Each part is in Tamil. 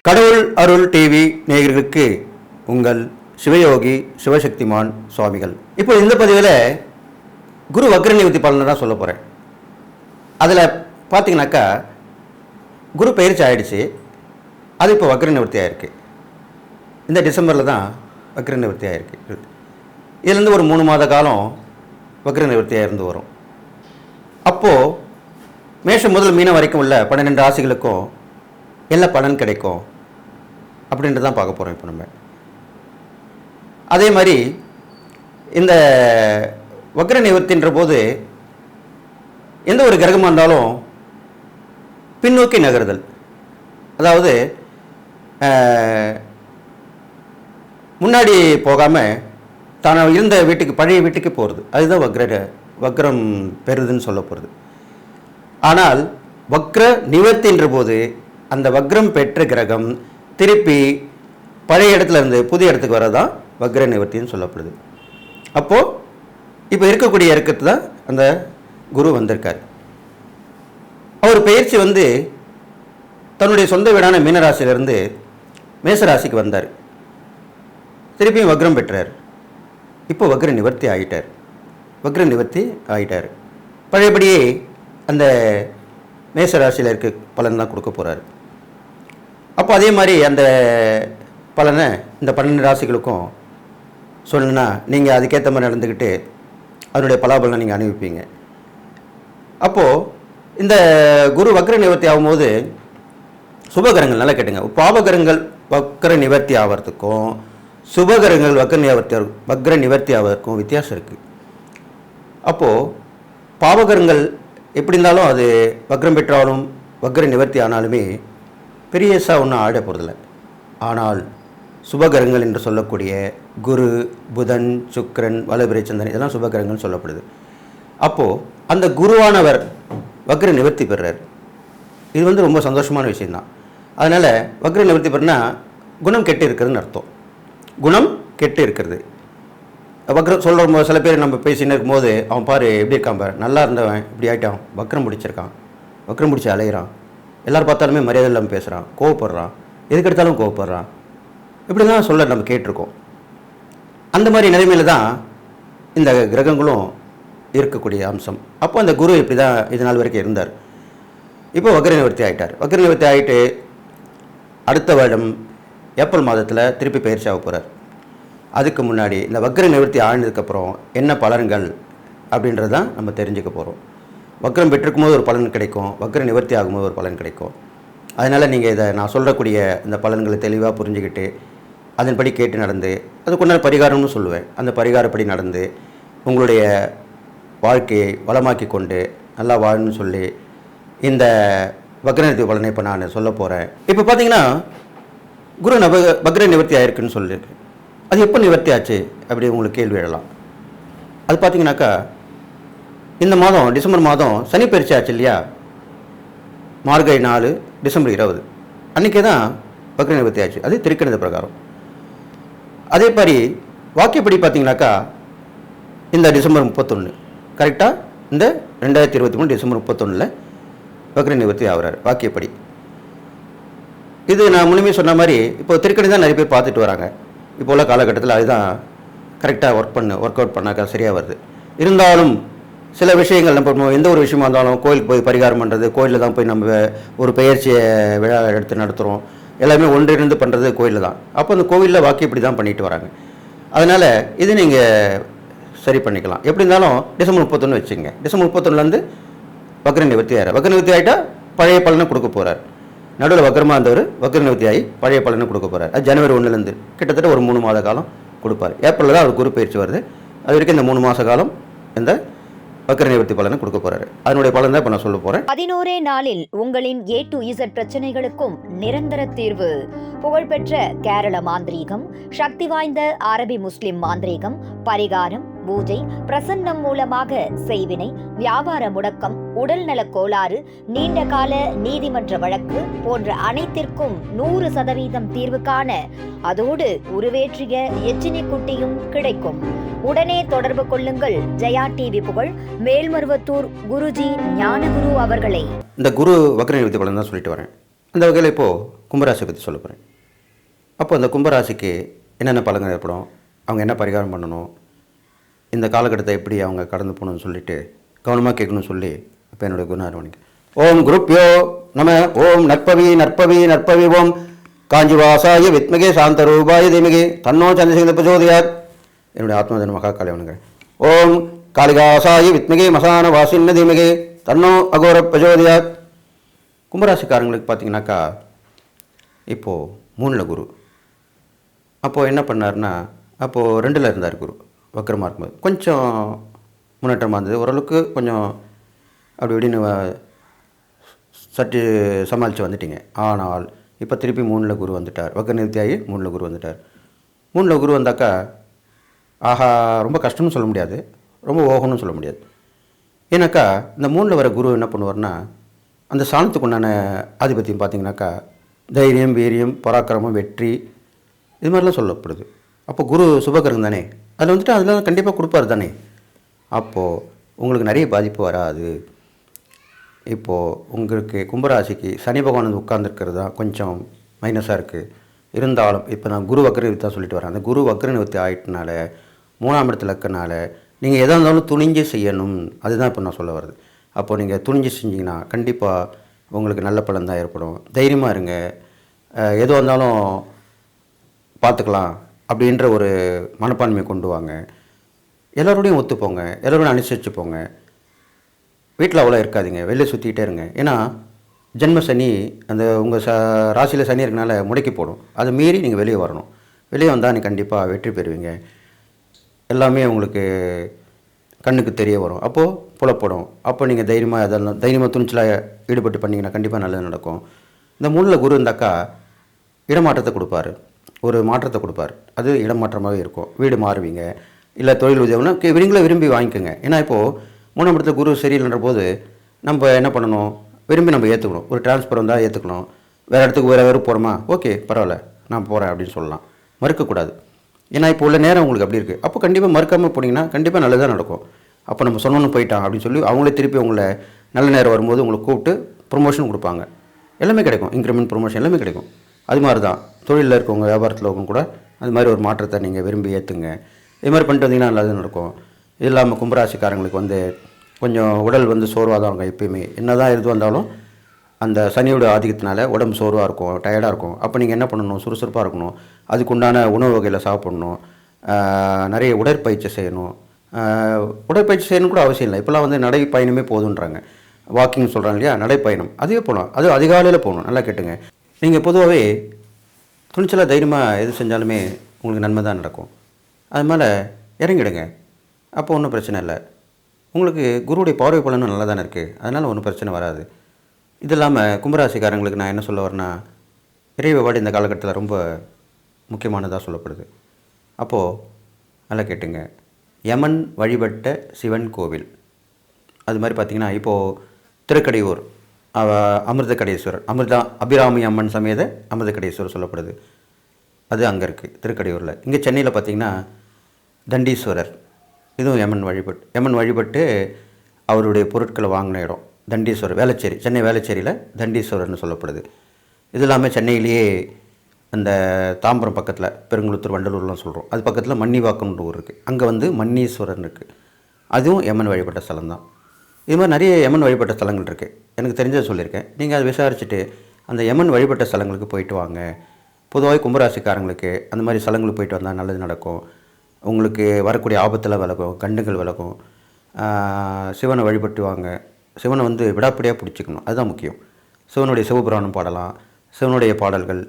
கடவுள் அருள் டிவி நேயர்களுக்கு உங்கள் சிவயோகி சிவசக்திமான் சுவாமிகள். இப்போ இந்த பதிவில் குரு வக்ர நிவர்த்தி பலனை தான் சொல்ல போகிறேன். அதில் பார்த்தீங்கன்னாக்கா குரு பயிற்சி ஆகிடுச்சு, அது இப்போ வக்ர நிவர்த்தி ஆகிருக்கு. இந்த டிசம்பரில் தான் வக்ர நிவர்த்தி ஆகிருக்கு. இதுலேருந்து ஒரு 3 மாத காலம் வக்ர நிவர்த்தியாக இருந்து வரும். அப்போது மேஷம் முதல் மீனம் வரைக்கும் உள்ள 12 ராசிகளுக்கும் என்ன பலன் கிடைக்கும் அப்படின்ட்டு தான் பார்க்க போகிறோம் இப்போ நம்ம. அதே மாதிரி இந்த வக்ர நிவர்த்தின்ற போது எந்த ஒரு கிரகமாக இருந்தாலும் பின்னோக்கி நகருதல், அதாவது முன்னாடி போகாமல் தான் இருந்த வீட்டுக்கு பழைய வீட்டுக்கு போகிறது, அதுதான் வக்ரம் பெறுதுன்னு சொல்ல போகிறது. ஆனால் வக்ர நிவர்த்தின்ற போது அந்த வக்ரம் பெற்ற கிரகம் திருப்பி பழைய இடத்துல இருந்து புதிய இடத்துக்கு வரதான் வக்ர நிவர்த்தின்னு சொல்லப்படுது. அப்போது இப்போ இருக்கக்கூடிய இறக்கத்து தான் அந்த குரு வந்திருக்கார். அவர் பயிற்சி தன்னுடைய சொந்த வீடான மீனராசியிலிருந்து மேசராசிக்கு வந்தார். திருப்பியும் வக்ரம் பெற்றார். இப்போ வக்ர நிவர்த்தி ஆகிட்டார். பழையபடியே அந்த மேசராசியில் இருக்க பலன் தான் கொடுக்க போகிறார். அப்போ அதே மாதிரி அந்த பலனை இந்த 12 ராசிகளுக்கும் சொல்லணுன்னா நீங்கள் அதுக்கேற்ற மாதிரி நடந்துக்கிட்டு அதனுடைய பலாபலனை நீங்கள் அனுபவிப்பீங்க. அப்போது இந்த குரு வக்ர நிவர்த்தி ஆகும்போது சுபகரங்கள் நல்லா கேட்டுங்க. பாபகரங்கள் வக்ர நிவர்த்தி ஆகிறதுக்கும் சுபகரங்கள் வக்ர நிவர்த்தி ஆகிறதுக்கும் வித்தியாசம் இருக்குது. அப்போது பாவகரங்கள் எப்படி இருந்தாலும் அது வக்ரம் பெற்றாலும் வக்ர நிவர்த்தி ஆனாலுமே பெரியசாக ஒன்றும் ஆட போகிறதில்ல. ஆனால் சுபகிரகங்கள் என்று சொல்லக்கூடிய குரு, புதன், சுக்கிரன், வளபிறை, சந்திரன் இதெல்லாம் சுபகிரகங்கள் சொல்லப்படுது. அப்போது அந்த குருவானவர் வக்ர நிவர்த்தி பெறுறார். இது ரொம்ப சந்தோஷமான விஷயந்தான். அதனால் வக்ர நிவர்த்தி பெறுனா குணம் கெட்டு இருக்கிறதுன்னு அர்த்தம். குணம் கெட்டு இருக்கிறது. வக்ரம் சொல்கிற சில பேர் நம்ம பேசின்னு இருக்கும்போது அவன் பாரு எப்படி இருக்கான் பாரு, நல்லா இருந்தவன் இப்படி ஆகிட்டான், வக்ரம் பிடிச்சிருக்கான், வக்ரம் பிடிச்சி அலையிறான், எல்லோரும் பார்த்தாலுமே மரியாதை இல்லாமல் பேசுகிறான், கோவப்படுறான், எதுக்கு எடுத்தாலும் கோவப்படுறான், இப்படிலாம் சொல்ல நம்ம கேட்டிருக்கோம். அந்த மாதிரி நிலைமையில் தான் இந்த கிரகங்களும் இருக்கக்கூடிய அம்சம். அப்போ அந்த குரு இப்படி தான் இது நாள் வரைக்கும் இருந்தார். இப்போ வக்ர நிவர்த்தி ஆகிட்டார். வக்ர நிவர்த்தி ஆகிட்டு அடுத்த வருடம் ஏப்ரல் மாதத்தில் திருப்பி பயிற்சி ஆக போகிறார். அதுக்கு முன்னாடி இந்த வக்ர நிவர்த்தி ஆனதுக்கப்புறம் என்ன பலன்கள் அப்படின்றது தான் நம்ம தெரிஞ்சுக்க போகிறோம். வக்ரம் பெற்றிருக்கும் போது ஒரு பலன் கிடைக்கும், வக்ர நிவர்த்தி ஆகும்போது ஒரு பலன் கிடைக்கும். அதனால் நீங்கள் இதை நான் சொல்லக்கூடிய இந்த பலன்களை தெளிவாக புரிஞ்சுக்கிட்டு அதன்படி கேட்டு நடந்து அதுக்குண்டான பரிகாரம்னு சொல்லுவேன், அந்த பரிகாரப்படி நடந்து உங்களுடைய வாழ்க்கையை வளமாக்கி கொண்டு நல்லா வாழணும்னு சொல்லி இந்த வக்ர நிவர்த்தி பலனை இப்போ நான் சொல்ல போகிறேன். இப்போ பார்த்தீங்கன்னா குரு வக்ர நிவர்த்தி ஆயிருக்குன்னு சொல்லியிருக்கு. அது எப்போ நிவர்த்தி ஆச்சு அப்படி உங்களுக்கு கேள்வி எழலாம். அது பார்த்தீங்கன்னாக்கா இந்த மாதம் டிசம்பர் மாதம் சனி பயிற்சி ஆச்சு இல்லையா, மார்கழி 4 டிசம்பர் 20 அன்றைக்கே தான் வக்ர நிவர்த்தி ஆச்சு. அது திருக்கணித பிரகாரம். அதே மாதிரி வாக்கியப்படி பார்த்தீங்கன்னாக்கா இந்த டிசம்பர் 31 கரெக்டாக இந்த 2023 டிசம்பர் 31 வக்ர நிவர்த்தி ஆகிறார் வாக்கியப்படி. இது நான் முழுமையாக சொன்ன மாதிரி இப்போ திருக்கணி தான் நிறைய பேர் பார்த்துட்டு வராங்க. இப்போ உள்ள காலகட்டத்தில் அதுதான் கரெக்டாக ஒர்க் அவுட் பண்ணாக்கா சரியாக வருது. இருந்தாலும் சில விஷயங்கள் நம்ம எந்த ஒரு விஷயமா இருந்தாலும் கோயிலுக்கு போய் பரிகாரம் பண்ணுறது, கோயிலில் தான் போய் நம்ம ஒரு பெயர்ச்சியை விழா எடுத்து நடத்துகிறோம், எல்லாமே ஒன்றிணைந்து பண்ணுறது கோயிலில் தான். அப்போ அந்த கோவிலில் வாக்கியப்படி தான் பண்ணிட்டு வராங்க. அதனால் இது நீங்கள் சரி பண்ணிக்கலாம். எப்படி இருந்தாலும் டிசம்பர் 31 வச்சுங்க. டிசம்பர் 31லேருந்து வக்ர நிவர்த்தி ஆகிறார். வக்ர நிவர்த்தி ஆகிட்டால் பழைய பலனை கொடுக்க போகிறார். நடுவில் வக்ரமாக இருந்தவர் வக்ர நிவர்த்தி ஆகி பழைய பலனை கொடுக்க போகிறார். அது ஜனவரி 1லேருந்து கிட்டத்தட்ட ஒரு 3 மாத காலம் கொடுப்பார். ஏப்ரலில் தான் அவர் குரு பயிற்சி வருது. அது வரைக்கும் இந்த 3 மாத காலம் இந்த வக்ர நிவர்த்தி பலனை கொடுக்க போறாரு. அதனுடைய பலன் தான் இப்ப நான் சொல்ல போறேன். 11 நாளில் உங்களின் A to Z பிரச்சனைகளுக்கும் நிரந்தர தீர்வு. புகழ்பெற்ற கேரள மாந்திரீகம், சக்தி வாய்ந்த அரபி முஸ்லிம் மாந்திரீகம், பரிகாரம், பூஜை, பிரசன்னம் மூலமாக செய்வினை, வியாபார முடக்கம், உடல்நலக் கோளாறு, நீண்ட கால நீதிமன்ற வழக்கு போன்ற அனைத்திற்கும் 100% தீர்வு காண அதோடு உருவேற்றிய எச்சினி குட்டியும் கிடைக்கும். உடனே தொடர்பு கொள்ளுங்கள் ஜெயா டிவி புகழ் மேல்மருவத்தூர் குருஜி ஞானகுரு அவர்களை. இந்த குரு வக்ர நிவர்த்தி பலன் தான் சொல்லிட்டு வரேன். அந்த வகையில் இப்போது கும்பராசியை பற்றி சொல்ல போகிறேன். அப்போ அந்த கும்பராசிக்கு என்னென்ன பலன்கள் ஏற்படும், அவங்க என்ன பரிகாரம் பண்ணணும், இந்த காலகட்டத்தை எப்படி அவங்க கடந்து போகணும்னு சொல்லிட்டு கவனமாக கேட்கணும்னு சொல்லி இப்போ என்னுடைய குணாரவணிக்கு ஓம் குருப்யோ நம ஓம் நற்பவி நற்பவி நற்பவி ஓம் காஞ்சிவாசாய வித்மகே சாந்தரூபாய தீமகே தன்னோ சந்திரசேகர பிரச்சோதயாத். என்னுடைய ஆத்மதன் மகா காளியவனுங்க. ஓம் காளிகாசாய வித்மகே மசான வாசின்ன தீமகே தன்னோ அகோர பிரச்சோதயாத். கும்பராசிக்காரங்களுக்கு பார்த்தீங்கன்னாக்கா இப்போது 3ல் குரு. அப்போது என்ன பண்ணார்னா, அப்போது 2ல் இருந்தார் குரு. வக்கரமாக இருக்கும்போது கொஞ்சம் முன்னேற்றமாக இருந்தது, ஓரளவுக்கு கொஞ்சம் அப்படி இப்படின்னு சற்று சமாளித்து வந்துட்டீங்க. ஆனால் இப்போ திருப்பி 3ல் குரு வந்துட்டார். வக்கர நிவர்த்தியாகி 3ல் குரு வந்துட்டார். 3ல் குரு வந்தாக்கா ஆஹா ரொம்ப கஷ்டம்னு சொல்ல முடியாது, ரொம்ப ஓகணும்னு சொல்ல முடியாது. ஏன்னாக்கா இந்த 3ல் வர குரு என்ன பண்ணுவார்னா, அந்த சாணத்துக்கு உண்டான ஆதிபத்தியம் பார்த்திங்கனாக்கா தைரியம், வீரியம், பராக்கிரமம், வெற்றி, இது மாதிரிலாம் சொல்லப்படுது. அப்போ குரு சுபகரம் தானே, அதில் வந்துட்டு அதெல்லாம் கண்டிப்பாக கொடுப்பார் தானே. அப்போது உங்களுக்கு நிறைய பாதிப்பு வராது. இப்போது உங்களுக்கு கும்பராசிக்கு சனி பகவான் வந்து உட்கார்ந்துருக்கிறது தான் கொஞ்சம் மைனஸாக இருக்குது. இருந்தாலும் இப்போ நான் குரு வக்கர நிவர்த்தி தான் சொல்லிட்டு வரேன். அந்த குரு வக்கர நிவர்த்தி ஆகிட்டனால 3ஆம் இடத்துல இருக்கனால நீங்கள் எதாக இருந்தாலும் துணிஞ்சு செய்யணும். அதுதான் இப்போ நான் சொல்ல வருது. அப்போது நீங்கள் துணிஞ்சு செஞ்சிங்கன்னா கண்டிப்பாக உங்களுக்கு நல்ல பலன் தான் ஏற்படும். தைரியமாக இருங்க, எதுவாக இருந்தாலும் பார்த்துக்கலாம் அப்படின்ற ஒரு மனப்பான்மையை கொண்டு வாங்க. எல்லோரோடையும் ஒத்துப்போங்க, எல்லோரோடையும் அனுசரித்து போங்க. வீட்டில் அவ்வளோ இருக்காதீங்க, வெளியே சுற்றிக்கிட்டே இருங்க. ஏன்னா ஜென்ம சனி அந்த உங்கள் ராசியில் சனி இருக்கனால முடக்கி போடும். அதை மீறி நீங்கள் வெளியே வரணும். வெளியே வந்தால் நீங்கள் கண்டிப்பாக வெற்றி பெறுவீங்க. எல்லாமே உங்களுக்கு கண்ணுக்கு தெரிய வரும், அப்போது புலப்படும். அப்போ நீங்கள் தைரியமாக துணிச்சலாக ஈடுபட்டு பண்ணிங்கன்னா கண்டிப்பாக நல்லது நடக்கும். இந்த 3ல் குரு இருந்தாக்கா இடமாற்றத்தை கொடுப்பார், ஒரு மாற்றத்தை கொடுப்பார். அது இடமாற்றமாகவே இருக்கும். வீடு மாறுவீங்க, இல்லை தொழில் உதவினா நீங்களே விரும்பி வாங்கிக்கோங்க. ஏன்னா இப்போது 3ஆம் இடத்துல குரு சரியில்லைன்ற போது நம்ம என்ன பண்ணணும், விரும்பி நம்ம ஏற்றுக்கணும். ஒரு டிரான்ஸ்ஃபர் வந்தால் ஏற்றுக்கணும். வேறு இடத்துக்கு வேறு போகிறோமா, ஓகே பரவாயில்ல நான் போகிறேன் அப்படின்னு சொல்லலாம், மறுக்கக்கூடாது. ஏன்னா இப்போ உள்ள நேரம் உங்களுக்கு அப்படி இருக்குது. அப்போ கண்டிப்பாக மறுக்காமல் போனீங்கன்னா கண்டிப்பாக நல்லதாக நடக்கும். அப்போ நம்ம சொன்னோன்னு போயிட்டான் அப்படின்னு சொல்லி அவங்களே திருப்பி உங்களை நல்ல நேரம் வரும்போது உங்களை கூப்பிட்டு ப்ரொமோஷன் கொடுப்பாங்க. எல்லாமே கிடைக்கும், இன்க்ரிமெண்ட், ப்ரொமோஷன் எல்லாமே கிடைக்கும். அது மாதிரி தான் தொழிலில் இருக்கவங்க, வியாபாரத்தில் இருக்கவங்க கூட அது மாதிரி ஒரு மாற்றத்தை நீங்கள் விரும்பி ஏற்றுங்க. இது மாதிரி பண்ணிட்டு வந்தீங்கன்னா நல்லது நடக்கும். இது இல்லாமல் கும்பராசிக்காரங்களுக்கு வந்து கொஞ்சம் உடல் வந்து சோர்வாக தான் இருக்கும். எப்பயுமே என்ன தான் எது வந்தாலும் அந்த சனியோட ஆதிக்கத்தினால உடம்பு சோர்வாக இருக்கும், டயர்டாக இருக்கும். அப்போ நீங்கள் என்ன பண்ணணும், சுறுசுறுப்பாக இருக்கணும். அதுக்குண்டான உணவு வகையில் சாப்பிட்ணும், நிறைய உடற்பயிற்சி செய்யணும். உடற்பயிற்சி செய்யணும் கூட அவசியம் இல்லை. இப்போலாம் வந்து நடைப்பயணமே போதுன்றாங்க, வாக்கிங் சொல்கிறாங்க இல்லையா, நடைப்பயணம் அதுவே போகலாம். அது அதிகாலையில் போகணும். நல்லா கேட்டுங்க, நீங்கள் பொதுவாகவே துணிச்சலாக தைரியமாக எது செஞ்சாலுமே உங்களுக்கு நன்மை தான் நடக்கும். அது மேலே இறங்கிடுங்க, அப்போ ஒன்றும் பிரச்சனை இல்லை. உங்களுக்கு குருவுடைய பார்வை பலனும் நல்லா தானே இருக்குது, அதனால் ஒன்றும் பிரச்சனை வராது. இது இல்லாமல் கும்பராசிக்காரங்களுக்கு நான் என்ன சொல்ல வரேன்னா, இறை வழிபாடு இந்த காலகட்டத்தில் ரொம்ப முக்கியமானதாக சொல்லப்படுது. அப்போது நல்லா கேட்டுங்க, யமன் வழிபட்ட சிவன் கோவில் அது மாதிரி பார்த்திங்கன்னா இப்போது திருக்கடையூர் அமிர்தகடேஸ்வரர், அபிராமி அம்மன் சமேத அமிர்தகடேஸ்வரர் சொல்லப்படுது. அது அங்கே இருக்குது திருக்கடையூரில். இங்கே சென்னையில் பார்த்திங்கன்னா தண்டீஸ்வரர், இதுவும் யமன் வழிபட்டு அவருடைய பொருட்களை வாங்கின இடம் தண்டீஸ்வரர், வேளச்சேரி, சென்னை வேளச்சேரியில் தண்டீஸ்வரர்னு சொல்லப்படுது. இது இல்லாமல் சென்னையிலேயே அந்த தாம்பரம் பக்கத்தில் பெருங்குளத்தூர், வண்டலூர்லாம் சொல்கிறோம், அது பக்கத்தில் மன்னிவாக்கம்ன்ற ஊர் இருக்குது, அங்கே வந்து மன்னீஸ்வரன் இருக்குது. அதுவும் யமன் வழிபட்ட ஸ்தலம் தான். இது மாதிரி நிறைய யமன் வழிபட்ட ஸ்தலங்கள் இருக்குது, எனக்கு தெரிஞ்சதை சொல்லியிருக்கேன். நீங்கள் அதை விசாரிச்சுட்டு அந்த யமன் வழிபட்ட ஸ்தலங்களுக்கு போயிட்டு வாங்க. பொதுவாக கும்பராசிக்காரங்களுக்கு அந்த மாதிரி ஸ்தலங்களுக்கு போயிட்டு வந்தால் நல்லது நடக்கும். உங்களுக்கு வரக்கூடிய ஆபத்தில் விலகும், கண்டுகள் விலகும். சிவனை வழிபட்டு வாங்க. சிவனை வந்து விடாப்பிடியாக பிடிச்சிக்கணும், அதுதான் முக்கியம். சிவனுடைய சிவபுராணம் பாடலாம், சிவனுடைய பாடல்கள்,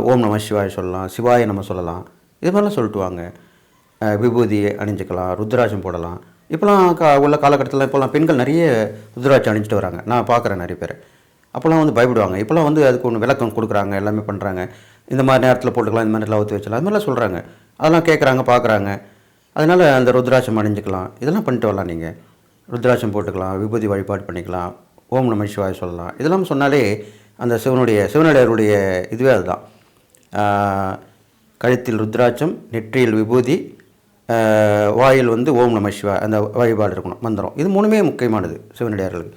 ஓம் நம சிவாய சொல்லலாம், சிவாய நம்ம சொல்லலாம், இது மாதிரிலாம் சொல்லிட்டு வாங்க. விபூதி அணிஞ்சிக்கலாம், ருத்ராட்சம் போடலாம். இப்போலாம் உள்ள காலகட்டத்தில் இப்போலாம் பெண்கள் நிறைய ருத்ராட்சம் அணிஞ்சிட்டு வராங்க, நான் பார்க்குறேன் நிறைய பேர். அப்போல்லாம் வந்து பயப்படுவாங்க. இப்போலாம் வந்து அதுக்கு ஒன்று விளக்கம் கொடுக்குறாங்க, எல்லாமே பண்ணுறாங்க. இந்த மாதிரி நேரத்தில் போட்டுக்கலாம், இந்த மாதிரி ஊற்றி வச்சலாம், அது மாதிரிலாம் சொல்கிறாங்க. அதெல்லாம் கேட்குறாங்க, பார்க்குறாங்க. அதனால் அந்த ருத்ராட்சம் அணிஞ்சிக்கலாம், இதெல்லாம் பண்ணிட்டு வரலாம். நீங்கள் ருத்ராட்சம் போட்டுக்கலாம், விபூதி வழிபாடு பண்ணிக்கலாம், ஓம் நம சிவாய சொல்லலாம். இதெல்லாம் சொன்னாலே அந்த சிவனடியாருடைய இதுவே அதுதான். கழுத்தில் ருத்ராட்சம், நெற்றியில் விபூதி, வாயில் வந்து ஓம் நம சிவா அந்த வழிபாடு இருக்கணும், மந்திரம். இது மூணுமே முக்கியமானது சிவனடியார்களுக்கு.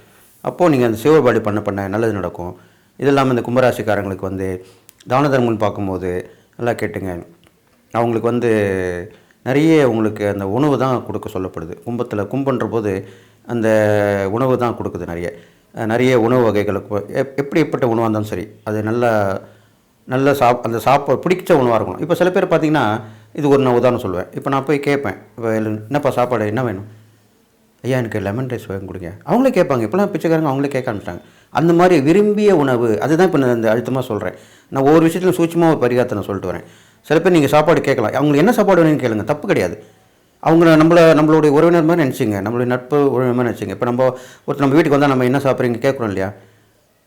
அப்போது நீங்கள் அந்த சிவ வழிபாடு பண்ண நல்லது நடக்கும். இது இல்லாமல் இந்த கும்பராசிக்காரங்களுக்கு வந்து தான தர்மம்னு பார்க்கும்போது நல்லா கேட்டுங்க, அவங்களுக்கு வந்து நிறைய உங்களுக்கு அந்த உணவு தான் கொடுக்க சொல்லப்படுது. கும்பன்ற போது அந்த உணவு தான் கொடுக்குது. நிறைய உணவு வகைகள் எப்படிப்பட்ட உணவாக இருந்தாலும் சரி, அது நல்ல அந்த பிடிச்ச உணவாக இருக்கணும். இப்போ சில பேர் பார்த்தீங்கன்னா, இது ஒரு நான் உதாரணம் சொல்லுவேன். இப்போ நான் போய் கேட்பேன், இப்போ என்னப்பா சாப்பாடு என்ன வேணும்? ஐயா எனக்கு லெமன் ரைஸ் வாங்கி கொடுங்க. அவங்களே கேட்பாங்க. இப்போலாம் பிச்சைக்காரங்க அவங்களே கேட்க ஆரம்பிச்சிட்டாங்க. அந்த மாதிரி விரும்பிய உணவு, அதுதான் இப்போ நான் இந்த அழுத்தமாக சொல்கிறேன். நான் ஒவ்வொரு விஷயத்திலும் சூட்சமாக ஒரு பரிகாரத்தை நான் சொல்லிட்டு வரேன். சில பேர் நீங்கள் சாப்பாடு கேட்கலாம், அவங்களுக்கு என்ன சாப்பாடு வேணும்னு கேளுங்க, தப்பு கிடையாது. அவங்க நம்மளுடைய உறவினர் மாதிரி நினச்சிங்க, நம்மளுடைய நட்பு உறவினர் மாதிரி நினச்சிங்க. இப்போ நம்ம வீட்டுக்கு வந்தால் நம்ம என்ன சாப்பிட்றீங்க கேட்குறோம் இல்லையா?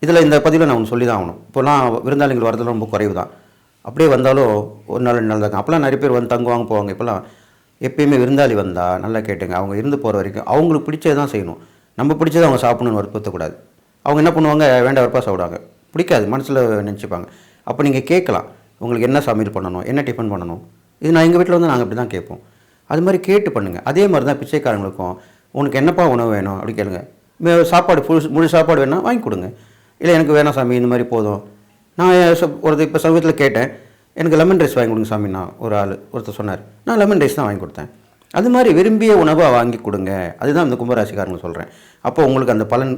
இதில் இந்த பதிவில் நான் ஒன்று சொல்லி தான் ஆகணும். இப்போலாம் விருந்தாளிகள் வரதுல ரொம்ப குறைவு தான். அப்படியே வந்தாலும் ஒரு நாள் 2 நாள் தான். அப்போலாம் நிறைய பேர் வந்து தங்குவாங்க போவாங்க. இப்போலாம் எப்பயுமே விருந்தாளி வந்தால் நல்லா கேட்டுங்க, அவங்க இருந்து போகிற வரைக்கும் அவங்களுக்கு பிடிச்சது தான் செய்யணும். நம்ம பிடிச்சதை அவங்க சாப்பிடணும்னு வற்புறுத்தக்கூடாது. அவங்க என்ன பண்ணுவாங்க, வேண்டாம் வெறுப்பாக சாப்பிடுவாங்க, பிடிக்காது மனசில் நினச்சிப்பாங்க. அப்போ நீங்கள் கேட்கலாம், உங்களுக்கு என்ன சமையல் பண்ணணும், என்ன டிஃபன் பண்ணணும். இது நான் எங்கள் வீட்டில் வந்து நாங்கள் அப்படி தான் கேட்போம். அது மாதிரி கேட்டு பண்ணுங்கள். அதே மாதிரி தான் பிச்சைக்காரங்களுக்கும், உனக்கு என்னப்பா உணவு வேணும் அப்படி கேளுங்க. சாப்பாடு முழு சாப்பாடு வேணால் வாங்கி கொடுங்க. இல்லை எனக்கு வேணாம் சாமி, இந்த மாதிரி போதும். நான் இப்போ சமீபத்தில் கேட்டேன், எனக்கு லெமன் ரைஸ் வாங்கி கொடுங்க சாமி. நான் ஒருத்தர் சொன்னார், நான் லெமன் ரைஸ் தான் வாங்கி கொடுத்தேன். அது மாதிரி விரும்பிய உணவை வாங்கி கொடுங்க. அதுதான் இந்த கும்பராசிக்காரங்க சொல்கிறேன். அப்போ உங்களுக்கு அந்த பலன்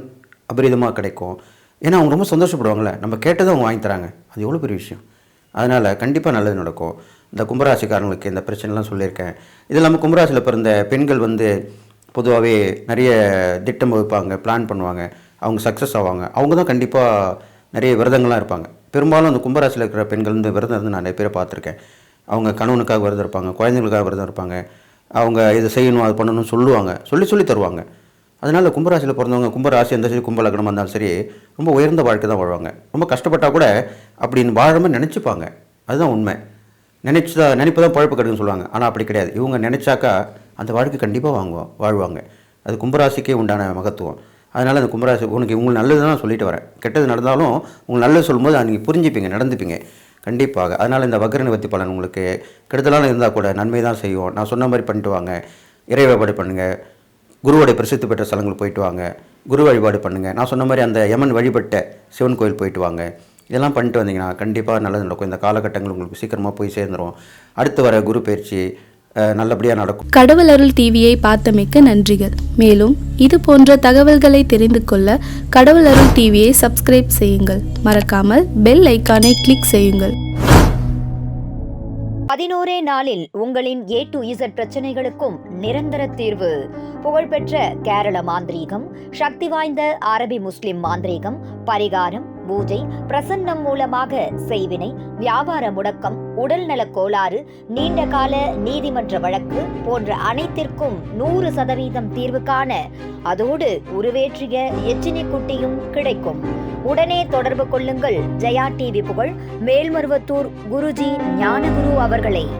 அபரிதமாக கிடைக்கும். ஏன்னா அவங்க ரொம்ப சந்தோஷப்படுவாங்களே, நம்ம கேட்டதை அவங்க வாங்கி தராங்க. அது எவ்வளோ பெரிய விஷயம். அதனால் கண்டிப்பாக நல்லது நடக்கும். இந்த கும்பராசிக்காரங்களுக்கு இந்த பிரச்சனைலாம் சொல்லியிருக்கேன். இது இல்லாமல் கும்பராசியில் பிறந்த பெண்கள் வந்து பொதுவாகவே நிறைய திட்டம் வகுப்பாங்க, பிளான் பண்ணுவாங்க, அவங்க சக்ஸஸ் ஆவாங்க. அவங்க தான் கண்டிப்பாக நிறைய விரதங்கள்லாம் இருப்பாங்க. பெரும்பாலும் அந்த கும்பராசியில் இருக்கிற பெண்கள் வந்து விரதம் இருந்து நான் நிறைய பேரை பார்த்துருக்கேன். அவங்க கணவனுக்காக விரதம் இருப்பாங்க, குழந்தைங்களுக்காக விரதம் இருப்பாங்க. அவங்க இதை செய்யணும் அது பண்ணணும்னு சொல்லுவாங்க, சொல்லி தருவாங்க. அதனால் கும்பராசியில் பிறந்தவங்க, கும்பராசி இருந்தாலும் சரி, கும்ப லக்னமாக இருந்தாலும் சரி, ரொம்ப உயர்ந்த வாழ்க்கை தான் வாழ்வாங்க. ரொம்ப கஷ்டப்பட்டால் கூட அப்படின்னு வாழாமல் நினச்சிப்பாங்க. அதுதான் உண்மை. நினைப்பு தான் பழப்பு கிடைக்குன்னு சொல்லுவாங்க. ஆனால் அப்படி கிடையாது. இவங்க நினச்சாக்கா அந்த வாழ்க்கை கண்டிப்பாக வாழ்வாங்க. அது கும்பராசிக்கே உண்டான மகத்துவம். அதனால் அந்த கும்பராசி உங்களுக்கு நல்லது தான் சொல்லிட்டு வரேன். கெட்டது நடந்தாலும் உங்களுக்கு நல்லது சொல்லும்போது அதை நீங்கள் புரிஞ்சுப்பீங்க, நடந்துப்பீங்க கண்டிப்பாக. அதனால் இந்த வக்ர நிவர்த்தி பலன் உங்களுக்கு கெடுதலான இருந்தால் கூட நன்மை தான் செய்யும். நான் சொன்ன மாதிரி பண்ணிட்டு வாங்க. இறை வழிபாடு பண்ணுங்கள், குருவோடைய பிரசித்தி பெற்ற ஸ்தலங்கள் போயிட்டு வாங்க, குரு வழிபாடு பண்ணுங்கள். நான் சொன்ன மாதிரி அந்த யமன் வழிபட்ட சிவன் கோயில் போயிட்டு வாங்க. இதெல்லாம் பண்ணிட்டு வந்தீங்கன்னா கண்டிப்பாக நல்லது நடக்கும். இந்த காலகட்டங்கள் உங்களுக்கு சீக்கிரமாக போய் சேர்ந்துடும். அடுத்து வர குரு பயிற்சி நல்லபடியாக நடக்கும். கடவுள் அருள் டிவியை பார்த்தமைக்கு நன்றிகள். மேலும் இது போன்ற தகவல்களை தெரிந்து கொள்ள கடவுள் அருள் டிவியை சப்ஸ்கிரைப் செய்யுங்கள். மறக்காமல் பெல் ஐக்கானை கிளிக் செய்யுங்கள். 11 நாளில் உங்களின் A to Z பிரச்சனைகளுக்கும் நிரந்தர தீர்வு. புகழ்பெற்ற கேரள மாந்திரீகம், சக்தி வாய்ந்த அரபி முஸ்லிம் மாந்திரீகம், பரிகாரம், பூஜை, பிரசன்னம் மூலமாக செய்வினை, வியாபார முடக்கம், உடல்நலக் கோளாறு, நீண்ட கால நீதிமன்ற வழக்கு போன்ற அனைத்திற்கும் 100% தீர்வு காண அதோடு உருவேற்றிய எச்சினி குட்டியும் கிடைக்கும். உடனே தொடர்பு கொள்ளுங்கள் ஜெயா டிவி புகழ் மேல்மருவத்தூர் குருஜி ஞானகுரு அவர்களை.